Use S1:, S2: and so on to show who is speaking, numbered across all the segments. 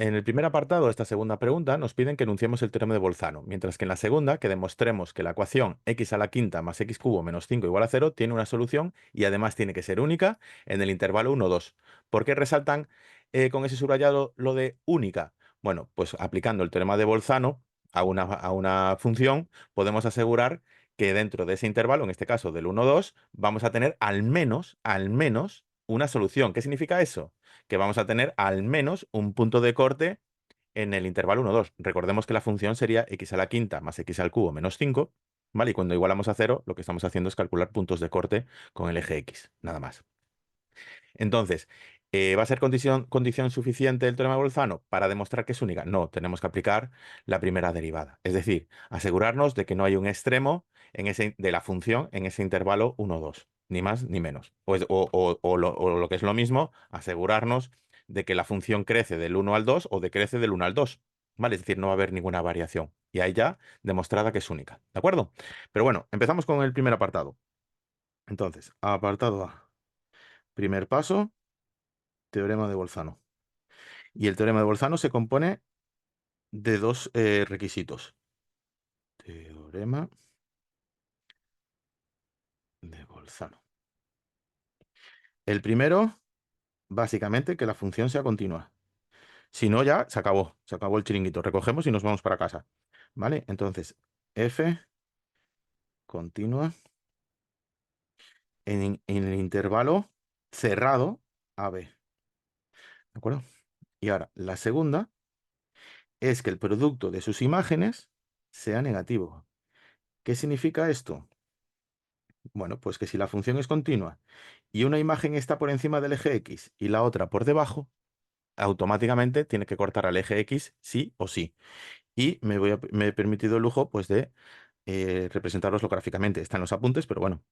S1: En el primer apartado de esta segunda pregunta nos piden que enunciemos el teorema de Bolzano, mientras que en la segunda que demostremos que la ecuación x a la quinta más x cubo menos 5 igual a 0 tiene una solución y además tiene que ser única en el intervalo 1, 2. ¿Por qué resaltan con ese subrayado lo de única? Bueno, pues aplicando el teorema de Bolzano a una función podemos asegurar que dentro de ese intervalo, en este caso del 1, 2, vamos a tener al menos una solución. ¿Qué significa eso? Que vamos a tener al menos un punto de corte en el intervalo 1, 2. Recordemos que la función sería x a la quinta más x al cubo menos 5, ¿vale? Y cuando igualamos a 0, lo que estamos haciendo es calcular puntos de corte con el eje x, nada más. Entonces, ¿va a ser condición suficiente el teorema de Bolzano para demostrar que es única? No, tenemos que aplicar la primera derivada. Es decir, asegurarnos de que no hay un extremo de la función en ese intervalo 1, 2, ni más ni menos. O lo que es lo mismo, asegurarnos de que la función crece del 1 al 2 o decrece del 1 al 2. ¿Vale? Es decir, no va a haber ninguna variación. Y ahí ya demostrada que es única. ¿De acuerdo? Pero bueno, empezamos con el primer apartado. Entonces, apartado A. Primer paso. Teorema de Bolzano. Y el teorema de Bolzano se compone de dos requisitos. Teorema de Bolzano. El primero, básicamente, que la función sea continua. Si no, ya se acabó el chiringuito. Recogemos y nos vamos para casa. ¿Vale? Entonces, f continua en el intervalo cerrado AB. ¿De acuerdo? Y ahora, la segunda es que el producto de sus imágenes sea negativo. ¿Qué significa esto? Bueno, pues que si la función es continua y una imagen está por encima del eje X y la otra por debajo, automáticamente tiene que cortar al eje X sí o sí. Y me he permitido el lujo pues de representaroslo gráficamente. Está en los apuntes, pero bueno,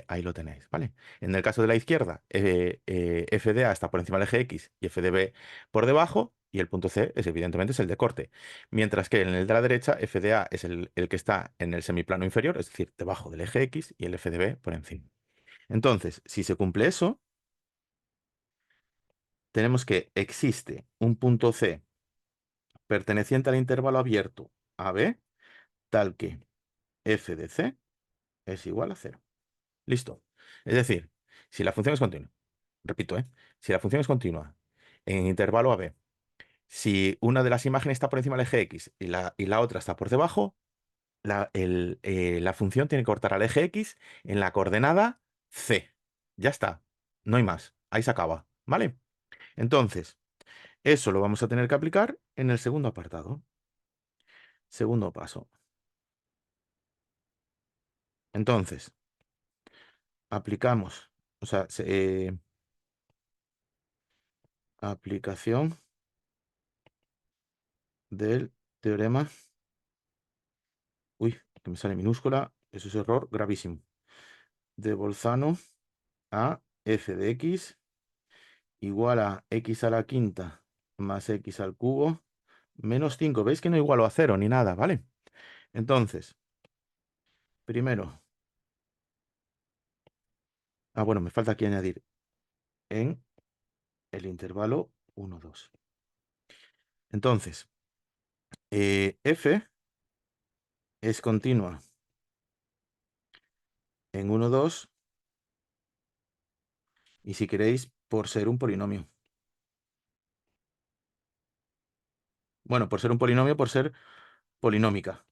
S1: ahí lo tenéis, ¿vale? En el caso de la izquierda, f de A está por encima del eje X y f de B por debajo, y el punto C evidentemente es el de corte. Mientras que en el de la derecha, f de A es el que está en el semiplano inferior, es decir, debajo del eje X, y el f de B por encima. Entonces, si se cumple eso, tenemos que existe un punto C perteneciente al intervalo abierto AB, tal que f de C es igual a 0. Listo. Es decir, si la función es continua, repito, si la función es continua en intervalo AB, si una de las imágenes está por encima del eje X y la otra está por debajo, la función tiene que cortar al eje X en la coordenada C. Ya está. No hay más. Ahí se acaba. ¿Vale? Entonces, eso lo vamos a tener que aplicar en el segundo apartado. Segundo paso. Entonces, aplicamos, o sea, aplicación del teorema. Uy, que me sale minúscula. Eso es error gravísimo. De Bolzano a f de x igual a x a la quinta más x al cubo menos 5. ¿Veis que no igualo a 0 ni nada? ¿Vale? Entonces, primero, bueno, me falta aquí añadir en el intervalo 1, 2. Entonces, f es continua en 1, 2 y si queréis, por ser un polinomio. Bueno, por ser un polinomio, por ser polinómica,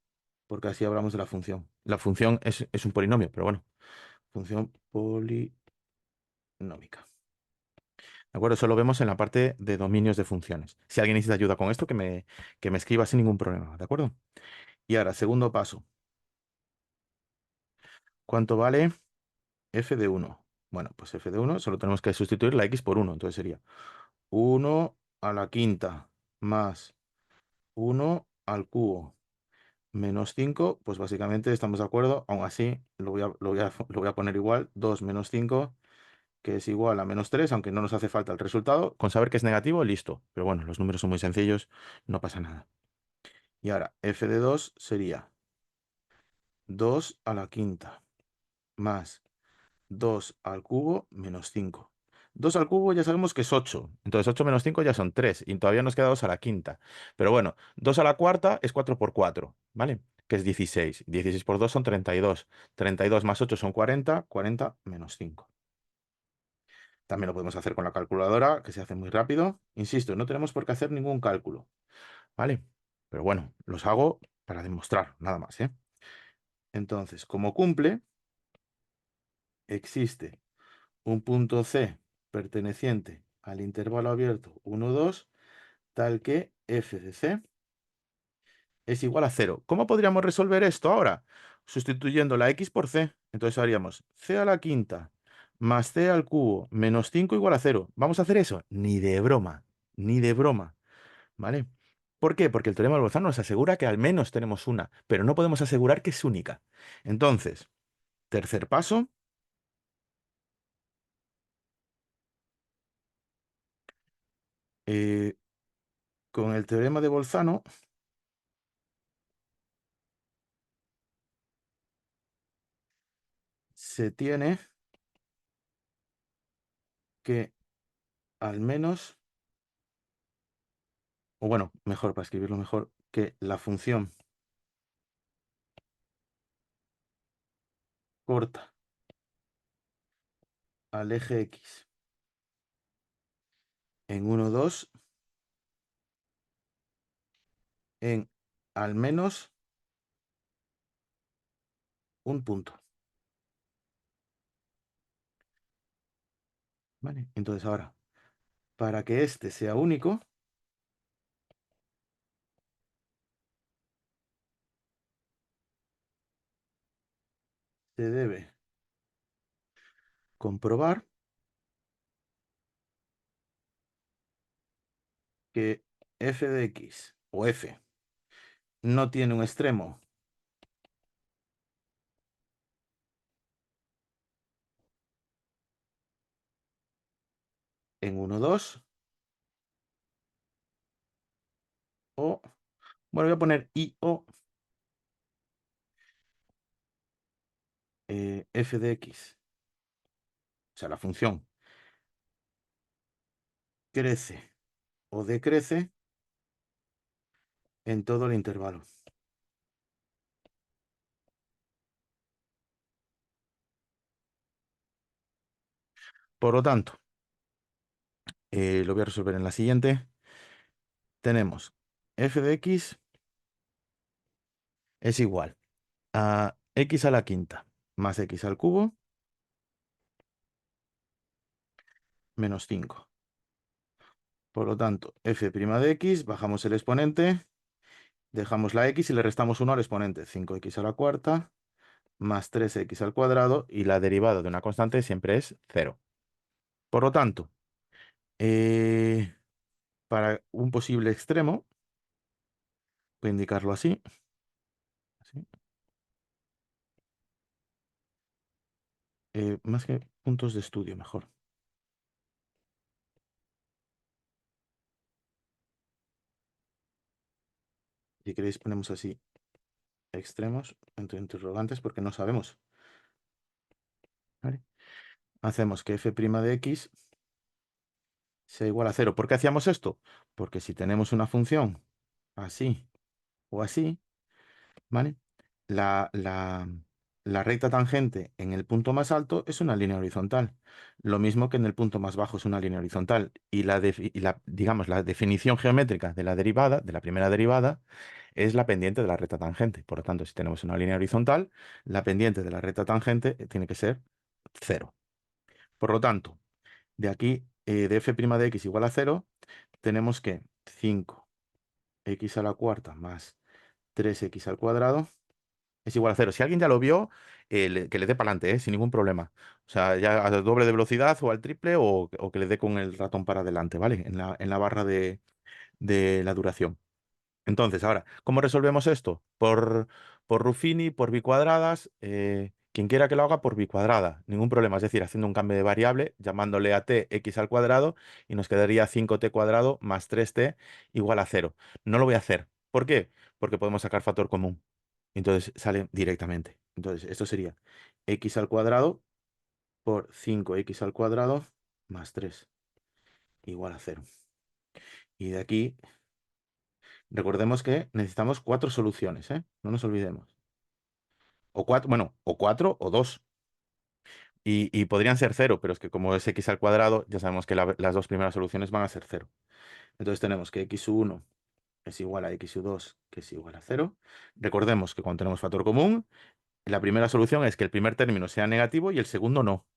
S1: porque así hablamos de la función. La función es un polinomio, pero bueno, función polinómica. ¿De acuerdo? Eso lo vemos en la parte de dominios de funciones. Si alguien necesita ayuda con esto, que me escriba sin ningún problema, ¿de acuerdo? Y ahora, segundo paso. ¿Cuánto vale f de 1? Bueno, pues f de 1 solo tenemos que sustituir la x por 1. Entonces sería 1 a la quinta más 1 al cubo menos 5. Pues básicamente estamos de acuerdo. Aún así, lo voy a poner igual. 2 menos 5, que es igual a menos 3, aunque no nos hace falta el resultado. Con saber que es negativo, listo. Pero bueno, los números son muy sencillos, no pasa nada. Y ahora, f de 2 sería 2 a la quinta más 2 al cubo menos 5. 2 al cubo ya sabemos que es 8. Entonces 8 menos 5 ya son 3. Y todavía nos queda 2 a la quinta. Pero bueno, 2 a la cuarta es 4 por 4, ¿vale? Que es 16. 16 por 2 son 32. 32 más 8 son 40. 40 menos 5. También lo podemos hacer con la calculadora, que se hace muy rápido. Insisto, no tenemos por qué hacer ningún cálculo, ¿vale? Pero bueno, los hago para demostrar, nada más, ¿eh? Entonces, como cumple, existe un punto C perteneciente al intervalo abierto 1, 2, tal que f de C es igual a 0. ¿Cómo podríamos resolver esto ahora? Sustituyendo la x por c. Entonces haríamos c a la quinta más c al cubo menos 5 igual a 0. ¿Vamos a hacer eso? Ni de broma, ni de broma, ¿vale? ¿Por qué? Porque el teorema de Bolzano nos asegura que al menos tenemos una, pero no podemos asegurar que es única. Entonces, tercer paso, eh, con el teorema de Bolzano se tiene que al menos, o bueno, mejor, para escribirlo mejor, que la función corta al eje X en 1, 2, en al menos un punto. ¿Vale? Entonces ahora, para que este sea único, se debe comprobar que f de x o f no tiene un extremo en 1, 2 o, bueno, voy a poner i o f de x, o sea, la función crece o decrece en todo el intervalo. Por lo tanto, lo voy a resolver en la siguiente. Tenemos f de x es igual a x a la quinta más x al cubo menos 5. Por lo tanto, f' de x, bajamos el exponente, dejamos la x y le restamos 1 al exponente. 5x a la cuarta más 3x al cuadrado y la derivada de una constante siempre es 0. Por lo tanto, eh, para un posible extremo, voy a indicarlo así, así, más que puntos de estudio, mejor. Si queréis ponemos así extremos entre interrogantes porque no sabemos. ¿Vale? Hacemos que f' de x sea igual a 0. ¿Por qué hacíamos esto? Porque si tenemos una función así o así, ¿vale? La, la, la recta tangente en el punto más alto es una línea horizontal. Lo mismo que en el punto más bajo es una línea horizontal. Digamos, la definición geométrica de la derivada, de la primera derivada, es la pendiente de la recta tangente. Por lo tanto, si tenemos una línea horizontal, la pendiente de la recta tangente tiene que ser 0. Por lo tanto, de aquí, de f' de x igual a 0, tenemos que 5x a la cuarta más 3x al cuadrado es igual a 0. Si alguien ya lo vio, que le dé para adelante, sin ningún problema. O sea, ya al doble de velocidad o al triple o que le dé con el ratón para adelante, ¿vale? En la barra de la duración. Entonces, ahora, ¿cómo resolvemos esto? Por Ruffini, por bicuadradas, quien quiera que lo haga por bicuadrada, ningún problema. Es decir, haciendo un cambio de variable, llamándole a t x al cuadrado y nos quedaría 5t cuadrado más 3t igual a 0. No lo voy a hacer. ¿Por qué? Porque podemos sacar factor común. Entonces sale directamente. Entonces, esto sería x al cuadrado por 5x al cuadrado más 3 igual a 0. Y de aquí, recordemos que necesitamos 4 soluciones, ¿eh? No nos olvidemos. O 4, bueno, o 4 o 2. Y podrían ser 0, pero es que como es x al cuadrado, ya sabemos que las dos primeras soluciones van a ser 0. Entonces tenemos que x1 es igual a x2, que es igual a 0. Recordemos que cuando tenemos factor común, la primera solución es que el primer término sea negativo y el segundo no.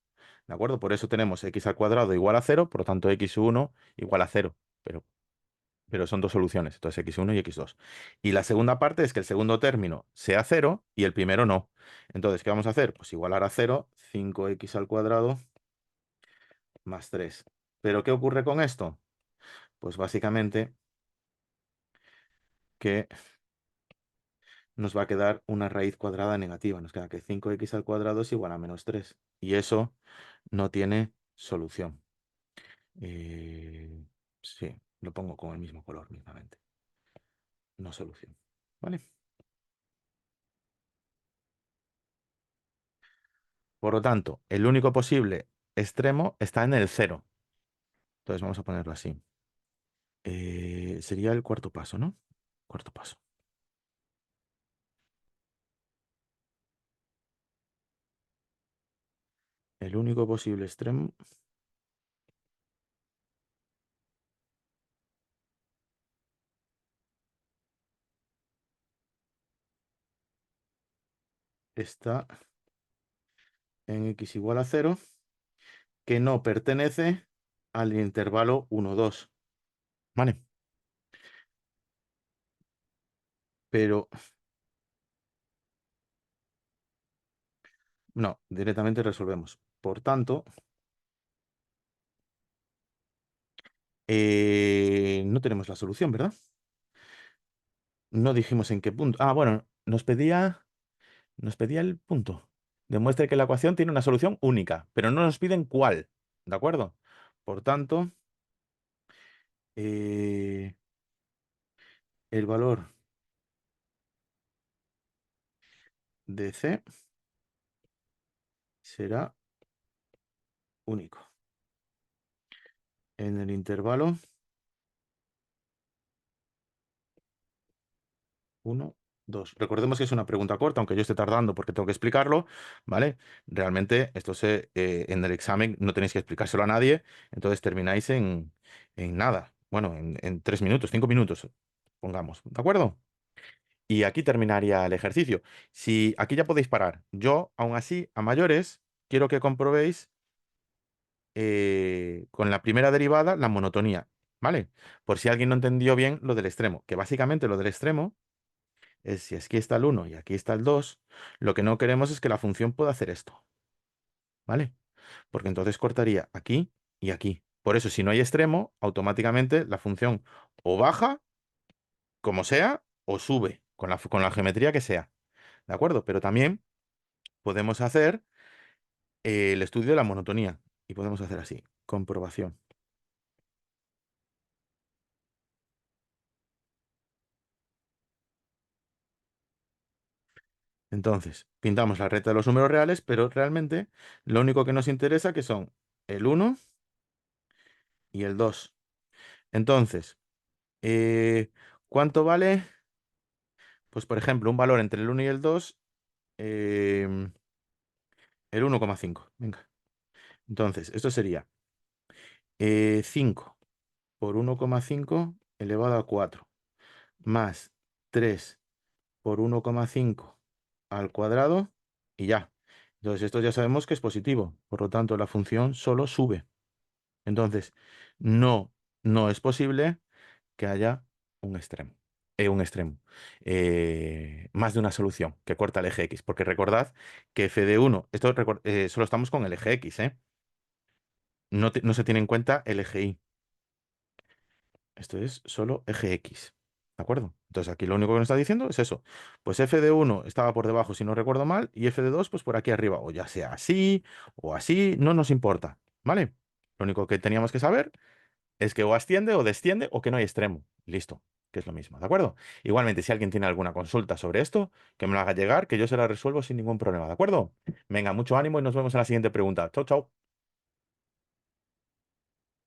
S1: ¿De acuerdo? Por eso tenemos x al cuadrado igual a 0, por lo tanto x1 igual a 0. Pero son dos soluciones, entonces x1 y x2. Y la segunda parte es que el segundo término sea 0 y el primero no. Entonces, ¿qué vamos a hacer? Pues igualar a 0, 5x al cuadrado más 3. ¿Pero qué ocurre con esto? Pues básicamente que nos va a quedar una raíz cuadrada negativa. Nos queda que 5x al cuadrado es igual a menos 3. Y eso no tiene solución. Sí, lo pongo con el mismo color mismamente. No solución. ¿Vale? Por lo tanto, el único posible extremo está en el cero. Entonces vamos a ponerlo así. Sería el cuarto paso, ¿no? Cuarto paso. El único posible extremo está en x igual a 0, que no pertenece al intervalo 1, 2. ¿Vale? Pero no, directamente resolvemos. Por tanto, no tenemos la solución, ¿verdad? No dijimos en qué punto. Ah, bueno, nos pedía el punto. Demuestre que la ecuación tiene una solución única, pero no nos piden cuál. ¿De acuerdo? Por tanto, eh, el valor de C será único. En el intervalo 1, 2. Recordemos que es una pregunta corta, aunque yo esté tardando porque tengo que explicarlo, ¿vale? Realmente esto en el examen no tenéis que explicárselo a nadie, entonces termináis en nada. Bueno, en 3 minutos, 5 minutos, pongamos, ¿de acuerdo? Y aquí terminaría el ejercicio. Si aquí ya podéis parar. Yo, aún así, a mayores, quiero que comprobéis con la primera derivada la monotonía, ¿vale? Por si alguien no entendió bien lo del extremo, que básicamente lo del extremo es si aquí está el 1 y aquí está el 2, lo que no queremos es que la función pueda hacer esto, ¿vale? Porque entonces cortaría aquí y aquí. Por eso, si no hay extremo, automáticamente la función o baja, como sea, o sube, con la geometría que sea, ¿de acuerdo? Pero también podemos hacer el estudio de la monotonía y podemos hacer así, comprobación. Entonces, pintamos la recta de los números reales, pero realmente lo único que nos interesa que son el 1 y el 2. Entonces, eh, ¿cuánto vale? Pues, por ejemplo, un valor entre el 1 y el 2, em, el 1,5. Venga. Entonces, esto sería 5 por 1,5 elevado a 4, más 3 por 1,5 al cuadrado y ya. Entonces, esto ya sabemos que es positivo, por lo tanto, la función solo sube. Entonces, no, no es posible que haya un extremo. Más de una solución que corta el eje X, porque recordad que f de 1, solo estamos con el eje X, ¿eh? No se tiene en cuenta el eje Y. Esto es solo eje X. ¿De acuerdo? Entonces aquí lo único que nos está diciendo es eso. Pues f de 1 estaba por debajo, si no recuerdo mal, y f de 2 pues por aquí arriba. O ya sea así o así, no nos importa. ¿Vale? Lo único que teníamos que saber es que o asciende o desciende o que no hay extremo. Listo, que es lo mismo. ¿De acuerdo? Igualmente, si alguien tiene alguna consulta sobre esto, que me lo haga llegar, que yo se la resuelvo sin ningún problema. ¿De acuerdo? Venga, mucho ánimo y nos vemos en la siguiente pregunta. Chau, chau.